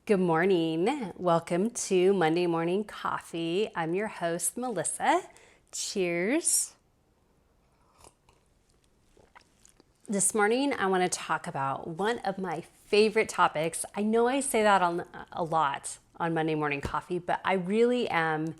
Good morning. Welcome to Monday Morning Coffee. I'm your host, Melissa. Cheers. This morning, I want to talk about one of my favorite topics. I know I say that a lot on Monday Morning Coffee, but I really am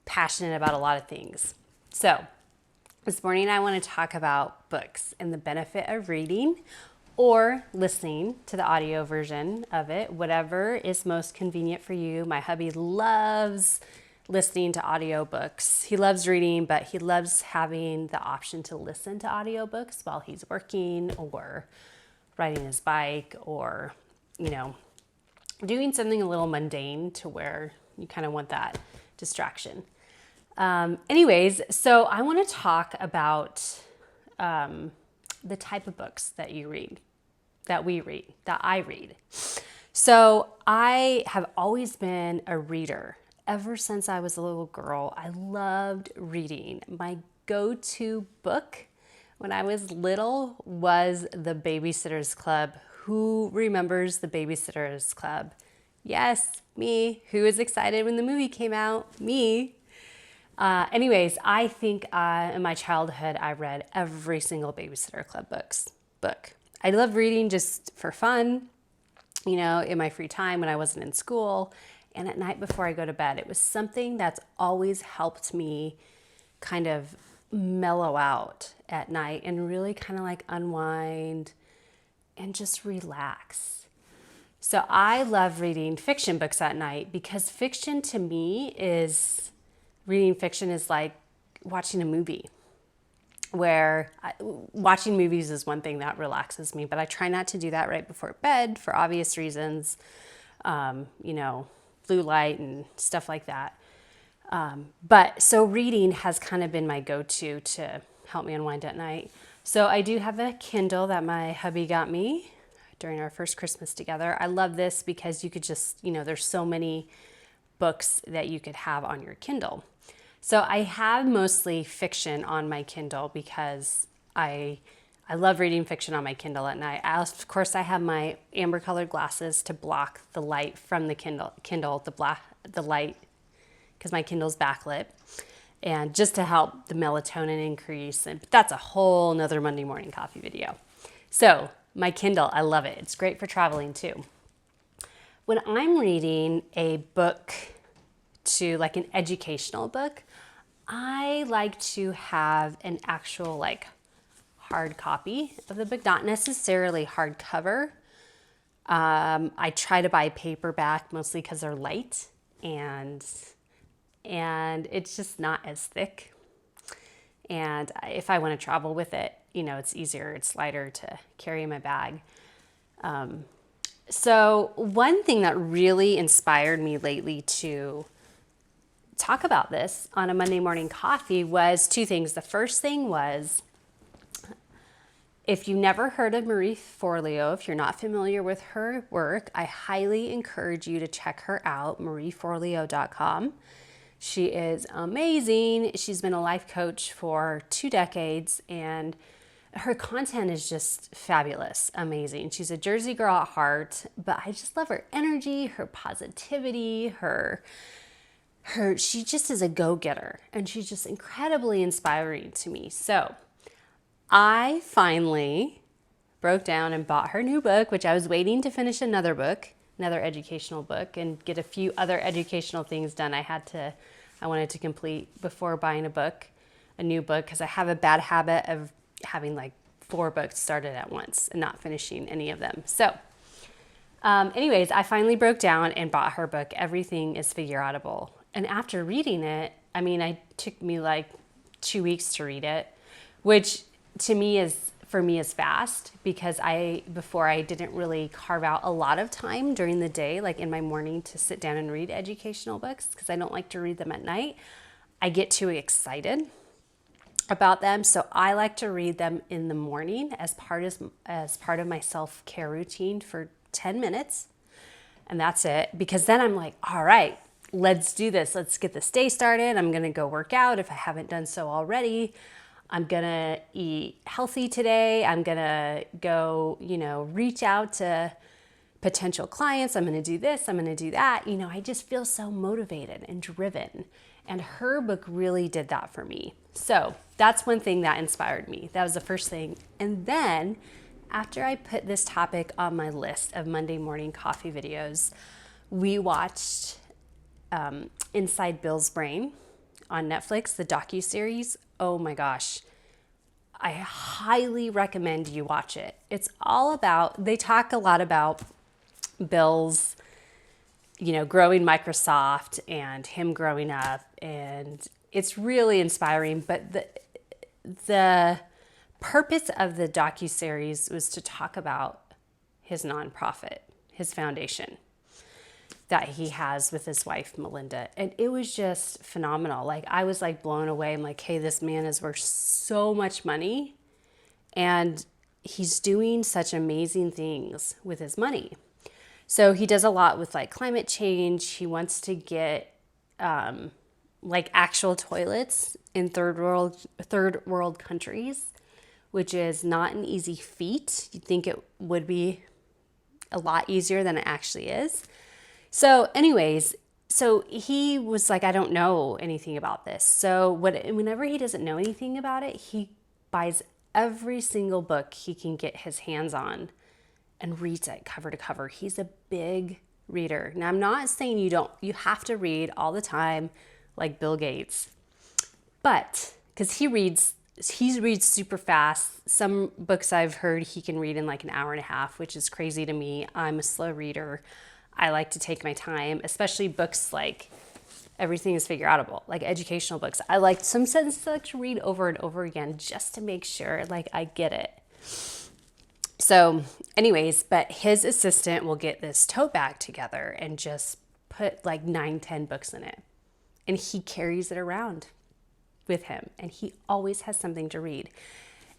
passionate about a lot of things. So, this morning, I want to talk about books and the benefit of reading or listening to the audio version of it, whatever is most convenient for you. My hubby loves listening to audiobooks. He loves reading, but he loves having the option to listen to audiobooks while he's working or riding his bike or, doing something a little mundane to where you kind of want that distraction. Anyways, so I want to talk about the type of books that you read, that I read. So I have always been a reader. Ever since I was a little girl, I loved reading. My go-to book when I was little was The Babysitter's Club. Who remembers The Babysitter's Club? Yes, me. Who was excited when the movie came out? Me. Anyways, I think in my childhood, I read every single Babysitter Club book. I love reading just for fun, in my free time when I wasn't in school and at night before I go to bed. It was something that's always helped me kind of mellow out at night and really kind of like unwind and just relax. So I love reading fiction books at night because reading fiction is like watching a movie, where watching movies is one thing that relaxes me, but I try not to do that right before bed for obvious reasons, blue light and stuff like that. But so reading has kind of been my go-to to help me unwind at night. So I do have a Kindle that my hubby got me during our first Christmas together. I love this because you could just, there's so many books that you could have on your Kindle. So I have mostly fiction on my Kindle because I love reading fiction on my Kindle at night. Of course, I have my amber colored glasses to block the light from the Kindle, the light, because my Kindle's backlit, and just to help the melatonin increase. And that's a whole nother Monday Morning Coffee video. So my Kindle, I love it. It's great for traveling too. When I'm reading a book like an educational book, I like to have an actual hard copy of the book, not necessarily hardcover. I try to buy paperback mostly because they're light and it's just not as thick. And if I want to travel with it, it's easier, it's lighter to carry in my bag. So one thing that really inspired me lately to talk about this on a Monday Morning Coffee was two things. The first thing was, if you've never heard of Marie Forleo, if you're not familiar with her work, I highly encourage you to check her out, marieforleo.com. She is amazing. She's been a life coach for 2 decades, and her content is just fabulous, amazing. She's a Jersey girl at heart, but I just love her energy, her positivity, she just is a go-getter, and she's just incredibly inspiring to me. So I finally broke down and bought her new book, which I was waiting to finish another educational book, and get a few other educational things done I wanted to complete before buying a new book, because I have a bad habit of having 4 books started at once and not finishing any of them. So anyways, I finally broke down and bought her book, Everything is Figureoutable. And after reading it, it took me 2 weeks to read it, which for me is fast, because before I didn't really carve out a lot of time during the day, in my morning, to sit down and read educational books, because I don't like to read them at night. I get too excited about them. So I like to read them in the morning as part of my self-care routine for 10 minutes. And that's it, because then I'm like, all right, let's do this. Let's get this day started. I'm going to go work out if I haven't done so already. I'm going to eat healthy today. I'm going to go, reach out to potential clients. I'm going to do this. I'm going to do that. You know, I just feel so motivated and driven. And her book really did that for me. So that's one thing that inspired me. That was the first thing. And then after I put this topic on my list of Monday morning coffee videos, we watched Inside Bill's Brain on Netflix, the docuseries. Oh my gosh. I highly recommend you watch it. It's all about, they talk a lot about Bill's, you know, growing Microsoft and him growing up, and it's really inspiring. But the purpose of the docuseries was to talk about his nonprofit, his foundation that he has with his wife, Melinda. And it was just phenomenal. Like, I was like blown away. I'm like, hey, this man is worth so much money and he's doing such amazing things with his money. So he does a lot with like climate change. He wants to get like actual toilets in third world countries, which is not an easy feat. You'd think it would be a lot easier than it actually is. So anyways, so he was like, I don't know anything about this. So whenever he doesn't know anything about it, he buys every single book he can get his hands on and reads it cover to cover. He's a big reader. Now, I'm not saying you have to read all the time like Bill Gates, but because he reads super fast. Some books I've heard he can read in like an hour and a half, which is crazy to me. I'm a slow reader. I like to take my time, especially books like Everything is Figure Outable, like educational books. I like sometimes I like to read over and over again just to make sure like I get it. So anyways, but his assistant will get this tote bag together and just put like 9-10 books in it. And he carries it around with him and he always has something to read.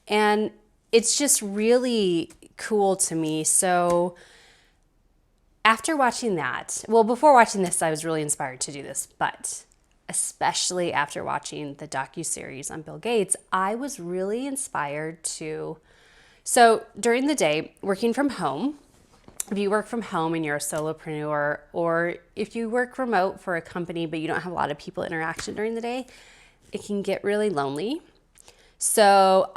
And it's just really cool to me. So after watching that, well, before watching this, I was really inspired to do this, but especially after watching the docuseries on Bill Gates, I was really inspired to, so during the day, working from home, if you work from home and you're a solopreneur, or if you work remote for a company, but you don't have a lot of people interaction during the day, it can get really lonely. So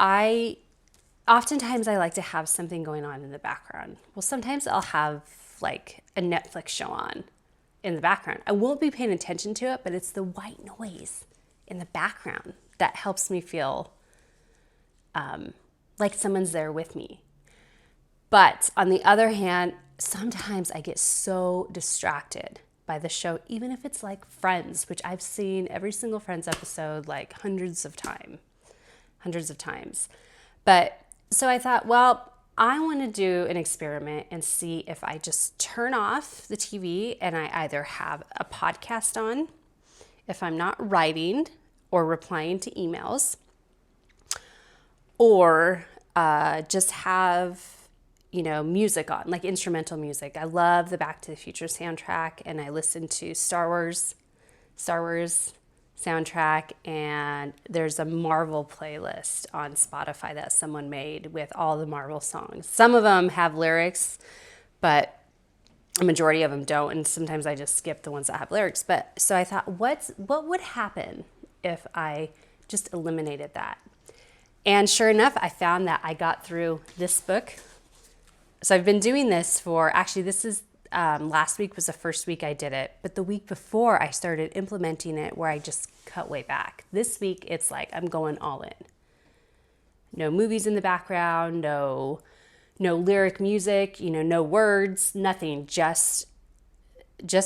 oftentimes I like to have something going on in the background. Well, sometimes I'll have like a Netflix show on in the background. I won't be paying attention to it, but it's the white noise in the background that helps me feel like someone's there with me. But on the other hand, sometimes I get so distracted by the show, even if it's like Friends, which I've seen every single Friends episode like hundreds of times. But so I thought, well, I want to do an experiment and see if I just turn off the TV and I either have a podcast on, if I'm not writing or replying to emails, or just have, you know, music on, like instrumental music. I love the Back to the Future soundtrack, and I listen to Star Wars soundtrack, and there's a Marvel playlist on Spotify that someone made with all the Marvel songs. Some of them have lyrics, but a majority of them don't, and sometimes I just skip the ones that have lyrics. But so I thought, what would happen if I just eliminated that? And sure enough, I found that I got through this book. So I've been doing this for, actually this is, last week was the first week I did it, but the week before I started implementing it where I just cut way back. This week it's like I'm going all in. No movies in the background, no lyric music, no words, nothing. Just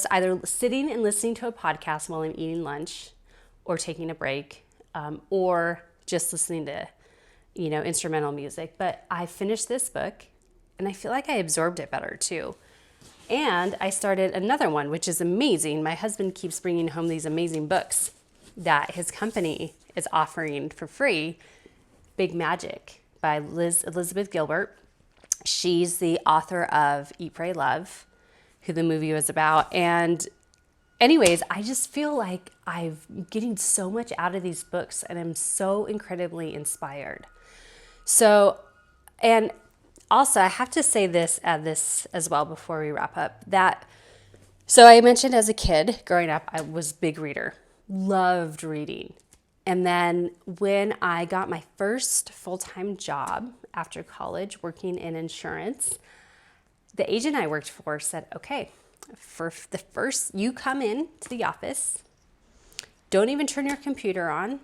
either sitting and listening to a podcast while I'm eating lunch or taking a break, or just listening to, instrumental music. But I finished this book and I feel like I absorbed it better too. And I started another one, which is amazing. My husband keeps bringing home these amazing books that his company is offering for free. Big Magic by Elizabeth Gilbert. She's the author of Eat, Pray, Love, who the movie was about. And anyways, I just feel like I'm getting so much out of these books and I'm so incredibly inspired. So, and Also, I have to say this as well before we wrap up. So I mentioned as a kid growing up, I was a big reader, loved reading. And then when I got my first full-time job after college working in insurance, the agent I worked for said, okay, for the first, you come in to the office, don't even turn your computer on,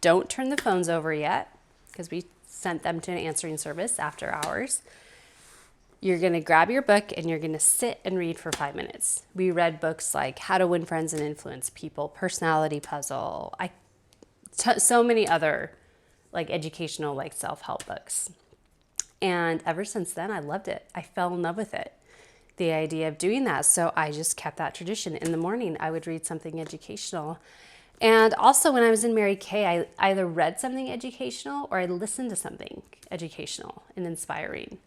don't turn the phones over yet, because we sent them to an answering service after hours. You're going to grab your book and you're going to sit and read for 5 minutes. We read books like How to Win Friends and Influence People, Personality Puzzle, so many other like educational, like self-help books. And ever since then, I loved it. I fell in love with it, the idea of doing that. So I just kept that tradition. In the morning, I would read something educational. And also when I was in Mary Kay, I either read something educational or I listened to something educational and inspiring.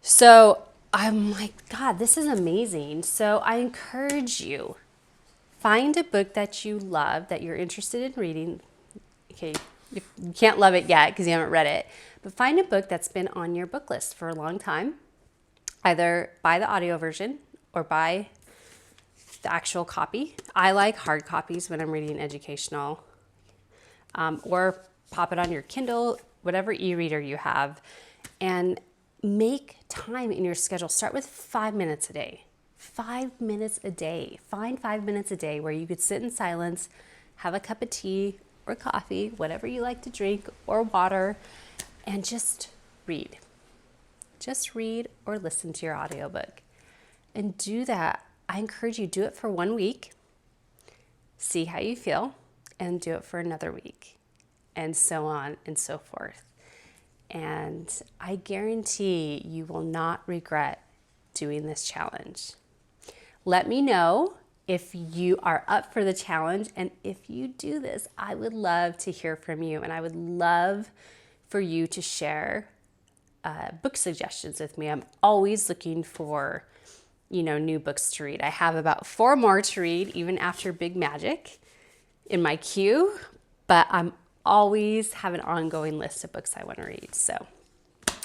So I'm like, God, this is amazing. So I encourage you, find a book that you love, that you're interested in reading. Okay, you can't love it yet because you haven't read it, but find a book that's been on your book list for a long time. Either buy the audio version or buy the actual copy. I like hard copies when I'm reading educational, or pop it on your Kindle, whatever e-reader you have, and make time in your schedule. Start with 5 minutes a day. 5 minutes a day. Find 5 minutes a day where you could sit in silence, have a cup of tea or coffee, whatever you like to drink, or water, and just read. Just read or listen to your audiobook. And do that. I encourage you, do it for 1 week, see how you feel, and do it for another week, and so on and so forth. And I guarantee you will not regret doing this challenge. Let me know if you are up for the challenge, and if you do this, I would love to hear from you, and I would love for you to share book suggestions with me. I'm always looking for, new books to read. I have about 4 more to read, even after Big Magic, in my queue, but I'm always have an ongoing list of books I want to read. So, all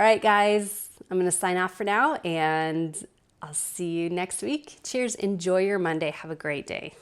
right, guys, I'm going to sign off for now, and I'll see you next week. Cheers. Enjoy your Monday. Have a great day.